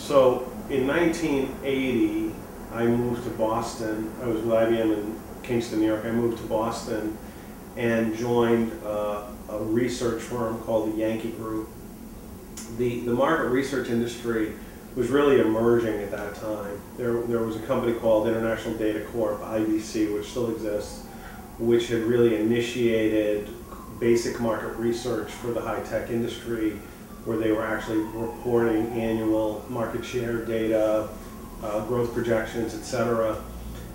So in 1980, I moved to Boston. I was with IBM in Kingston, New York. I moved to Boston and joined a research firm called the Yankee Group. The market research industry was really emerging at that time. There was a company called International Data Corp, IDC, which still exists, which had really initiated basic market research for the high-tech industry, where they were actually reporting annual market share data, growth projections, etc.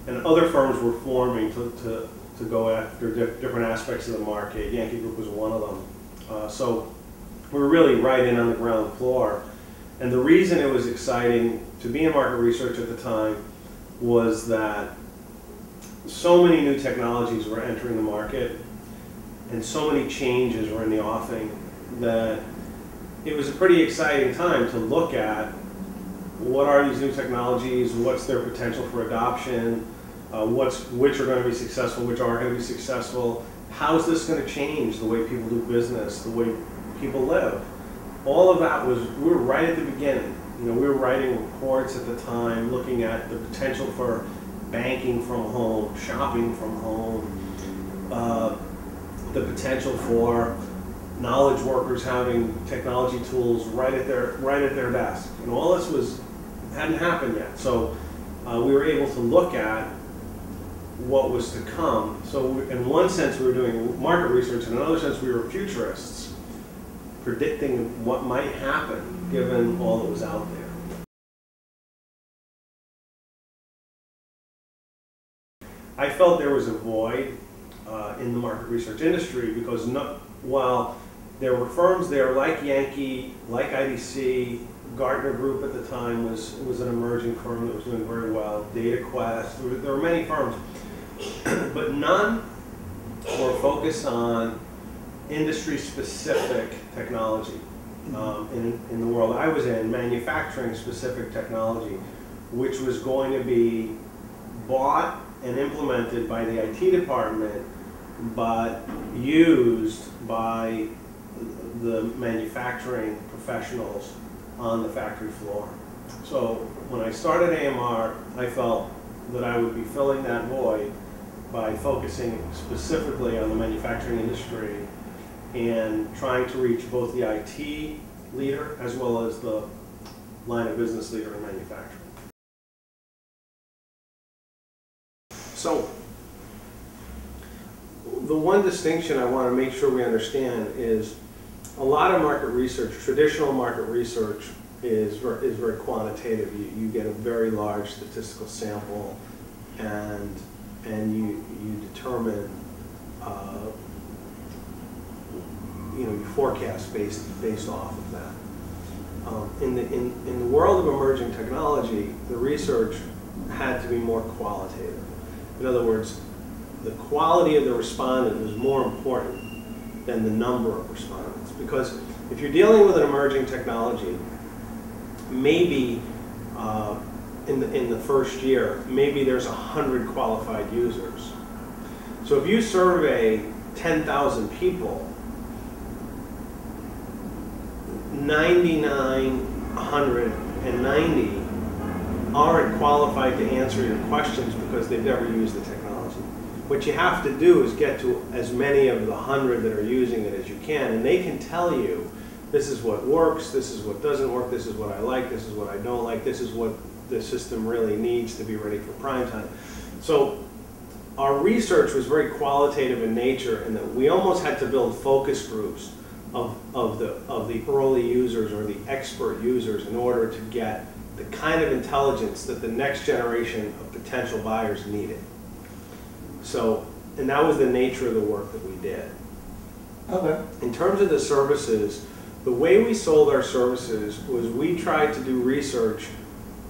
And other firms were forming to go after different aspects of the market. Yankee Group was one of them. So we were really right in on the ground floor. And the reason it was exciting to be in market research at the time was that so many new technologies were entering the market and so many changes were in the offing that it was a pretty exciting time to look at what are these new technologies, what's their potential for adoption, which are going to be successful, which aren't going to be successful, how is this going to change the way people do business, the way people live. All of that we were right at the beginning. You know, we were writing reports at the time, looking at the potential for banking from home, shopping from home, the potential for knowledge workers having technology tools right at their desk. And all this hadn't happened yet. So we were able to look at what was to come. So in one sense we were doing market research, in another sense we were futurists, predicting what might happen given all that was out there. I felt there was a void in the market research industry because while there were firms there like Yankee, like IDC, Gartner Group at the time was an emerging firm that was doing very well, DataQuest, there were many firms, but none were focused on industry-specific technology. In the world I was in, manufacturing-specific technology, which was going to be bought and implemented by the IT department, but used by the manufacturing professionals on the factory floor. So when I started AMR, I felt that I would be filling that void by focusing specifically on the manufacturing industry and trying to reach both the IT leader as well as the line of business leader in manufacturing. So the one distinction I want to make sure we understand is a lot of market research, traditional market research, is very quantitative. You get a very large statistical sample and you determine you forecast based off of that. In the world of emerging technology, the research had to be more qualitative. In other words, the quality of the respondent was more important than the number of respondents. Because if you're dealing with an emerging technology, maybe in the first year, maybe there's 100 qualified users. So if you survey 10,000 people, 190 aren't qualified to answer your questions because they've never used the technology. What you have to do is get to as many of the 100 that are using it as you can, and they can tell you, this is what works, this is what doesn't work, this is what I like, this is what I don't like, this is what the system really needs to be ready for prime time. So our research was very qualitative in nature, in that we almost had to build focus groups of the early users or the expert users in order to get the kind of intelligence that the next generation of potential buyers needed. So, and that was the nature of the work that we did. Okay. In terms of the services, the way we sold our services was we tried to do research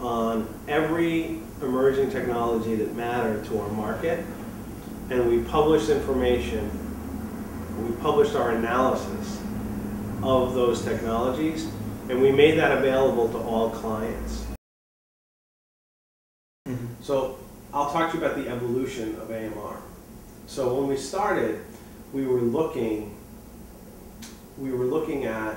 on every emerging technology that mattered to our market, and we published information, we published our analysis of those technologies, and we made that available to all clients. So I'll talk to you about the evolution of AMR. So when we started, we were looking at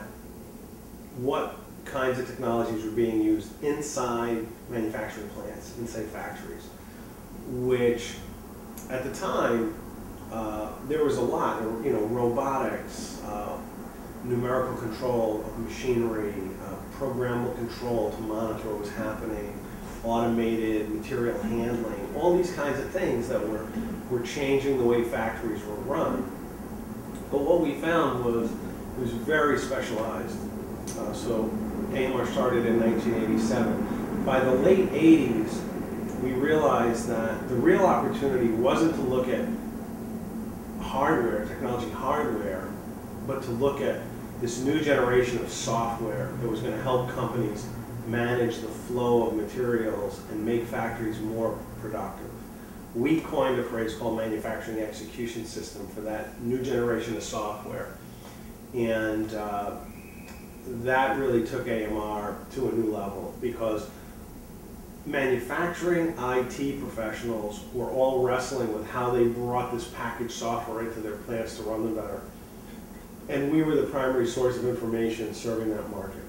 what kinds of technologies were being used inside manufacturing plants, inside factories, which at the time there was a lot, robotics, numerical control of machinery, programmable control to monitor what was happening, automated material handling, all these kinds of things that were changing the way factories were run. But what we found was it was very specialized. So AMR started in 1987. By the late 80s, we realized that the real opportunity wasn't to look at hardware, technology hardware, but to look at this new generation of software that was going to help companies manage the flow of materials and make factories more productive. We coined a phrase called manufacturing execution system for that new generation of software. And that really took AMR to a new level, because manufacturing IT professionals were all wrestling with how they brought this packaged software into their plants to run them better. And we were the primary source of information serving that market.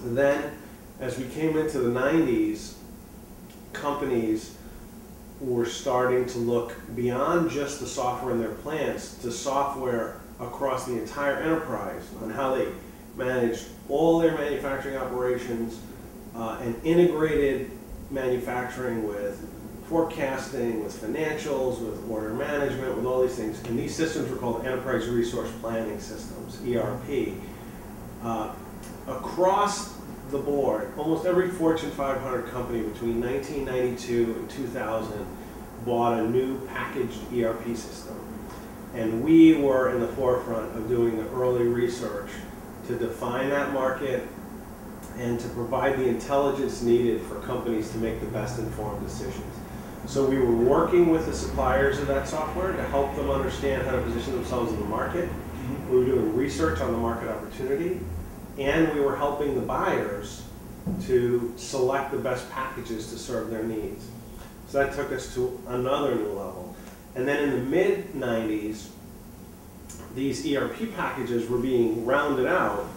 And then, as we came into the 90s, companies were starting to look beyond just the software in their plants to software across the entire enterprise on how they managed all their manufacturing operations and integrated manufacturing with forecasting, with financials, with order management, with all these things. And these systems were called Enterprise Resource Planning Systems, ERP. Across the board, almost every Fortune 500 company between 1992 and 2000 bought a new packaged ERP system. And we were in the forefront of doing the early research to define that market and to provide the intelligence needed for companies to make the best informed decisions. So we were working with the suppliers of that software to help them understand how to position themselves in the market. We were doing research on the market opportunity, and we were helping the buyers to select the best packages to serve their needs. So that took us to another new level. And then in the mid-90s, these ERP packages were being rounded out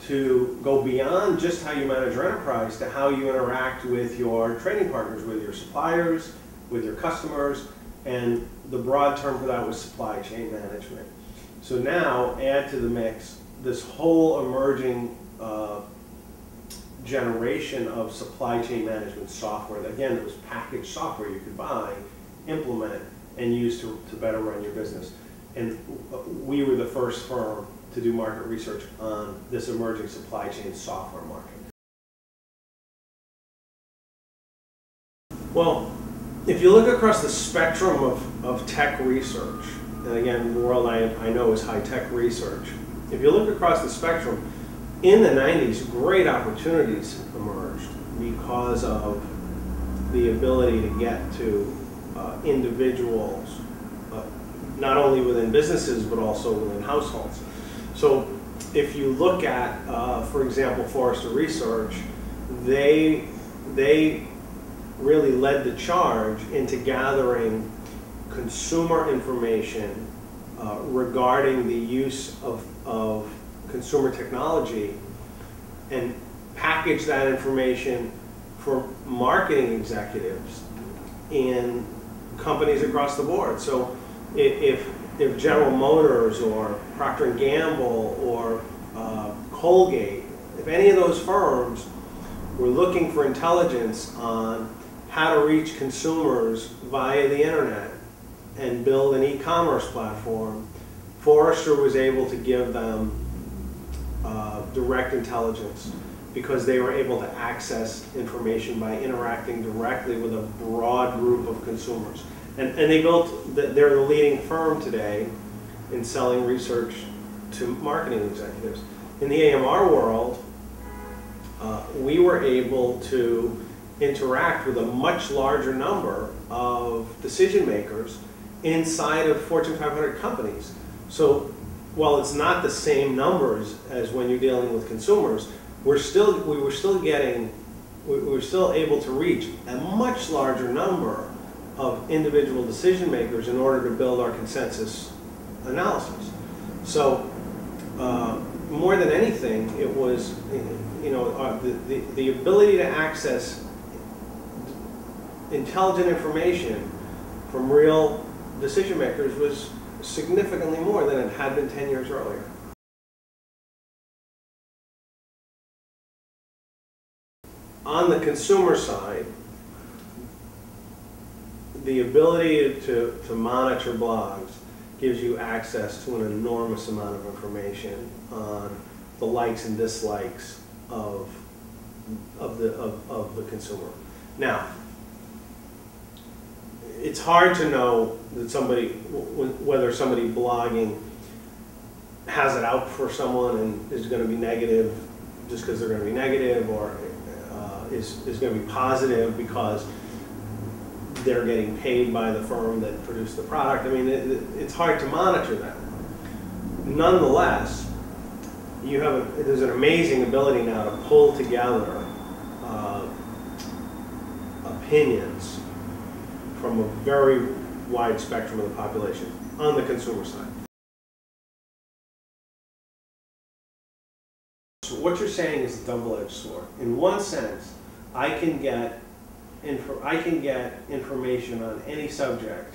to go beyond just how you manage your enterprise to how you interact with your trading partners, with your suppliers, with your customers, and the broad term for that was supply chain management. So now, add to the mix this whole emerging generation of supply chain management software. Again, it was packaged software you could buy, implement, and use to better run your business. And we were the first firm to do market research on this emerging supply chain software market. Well, if you look across the spectrum of tech research, and again, the world I know is high-tech research, if you look across the spectrum, in the 90s, great opportunities emerged because of the ability to get to individuals, not only within businesses, but also within households. So if you look at, for example, Forrester Research, they really led the charge into gathering consumer information regarding the use of consumer technology and package that information for marketing executives in companies across the board. So if General Motors or Procter & Gamble or Colgate, if any of those firms were looking for intelligence on how to reach consumers via the internet and build an e-commerce platform, Forrester was able to give them direct intelligence because they were able to access information by interacting directly with a broad group of consumers. And they they're the leading firm today in selling research to marketing executives. In the AMR world, we were able to interact with a much larger number of decision makers inside of Fortune 500 companies. So while it's not the same numbers as when you're dealing with consumers, we were still able to reach a much larger number of individual decision makers in order to build our consensus analysis. So more than anything, it was, the ability to access intelligent information from real decision makers was significantly more than it had been 10 years earlier. On the consumer side, the ability to monitor blogs gives you access to an enormous amount of information on the likes and dislikes of the consumer. Now, it's hard to know that whether somebody blogging has it out for someone and is going to be negative just because they're going to be negative, or is going to be positive because they're getting paid by the firm that produced the product. I mean, it's hard to monitor that. Nonetheless, there's an amazing ability now to pull together opinions from a very wide spectrum of the population on the consumer side. So what you're saying is a double-edged sword. In one sense, I can get information on any subject,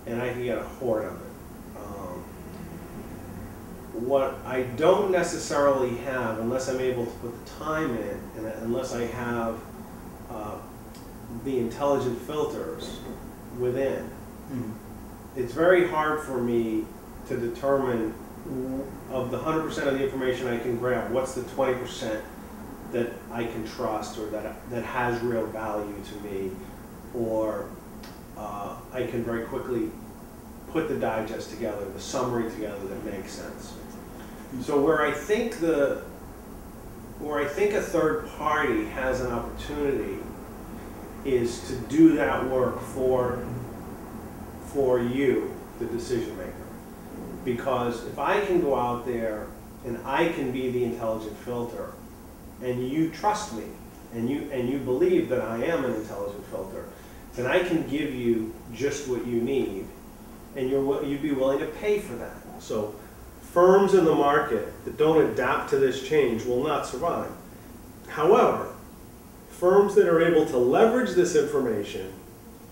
and I can get a hoard of it. What I don't necessarily have, unless I'm able to put the time in, and unless I have the intelligent filters within, it's very hard for me to determine, of the 100% of the information I can grab, what's the 20% that I can trust, or that has real value to me, or I can very quickly put the digest together, the summary together that makes sense. So where I think a third party has an opportunity is to do that work for you, the decision maker. Because if I can go out there and I can be the intelligent filter, and you trust me, and you believe that I am an intelligent filter, then I can give you just what you need, and you'd be willing to pay for that. So firms in the market that don't adapt to this change will not survive. However, firms that are able to leverage this information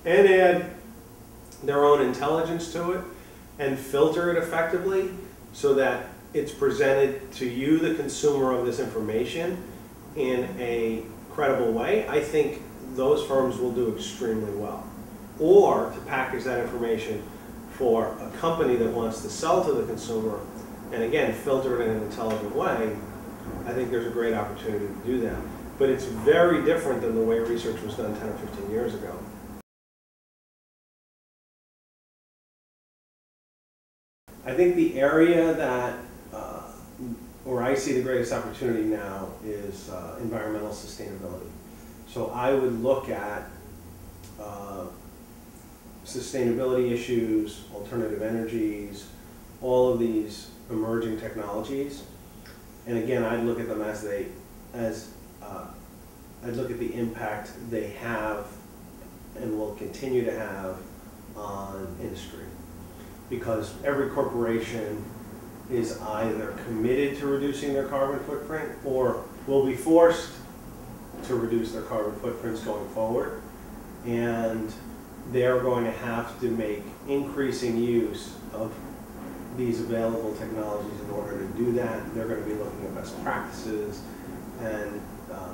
and add their own intelligence to it and filter it effectively so that it's presented to you, the consumer of this information, in a credible way, I think those firms will do extremely well. Or to package that information for a company that wants to sell to the consumer, and again, filter it in an intelligent way, I think there's a great opportunity to do that. But it's very different than the way research was done 10 or 15 years ago. I think the area that where I see the greatest opportunity now is environmental sustainability. So I would look at sustainability issues, alternative energies, all of these emerging technologies, and again, I'd look at them I'd look at the impact they have and will continue to have on industry. Because every corporation is either committed to reducing their carbon footprint or will be forced to reduce their carbon footprints going forward. And they're going to have to make increasing use of these available technologies in order to do that. They're going to be looking at best practices, and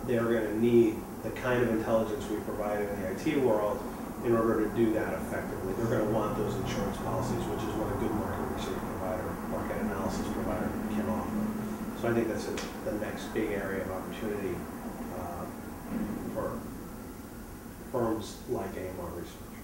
they're going to need the kind of intelligence we provide in the IT world in order to do that effectively. They're going to want those insurance policies, which is what a good market research provider, market analysis provider can offer. So I think that's the next big area of opportunity for firms like AMR Research.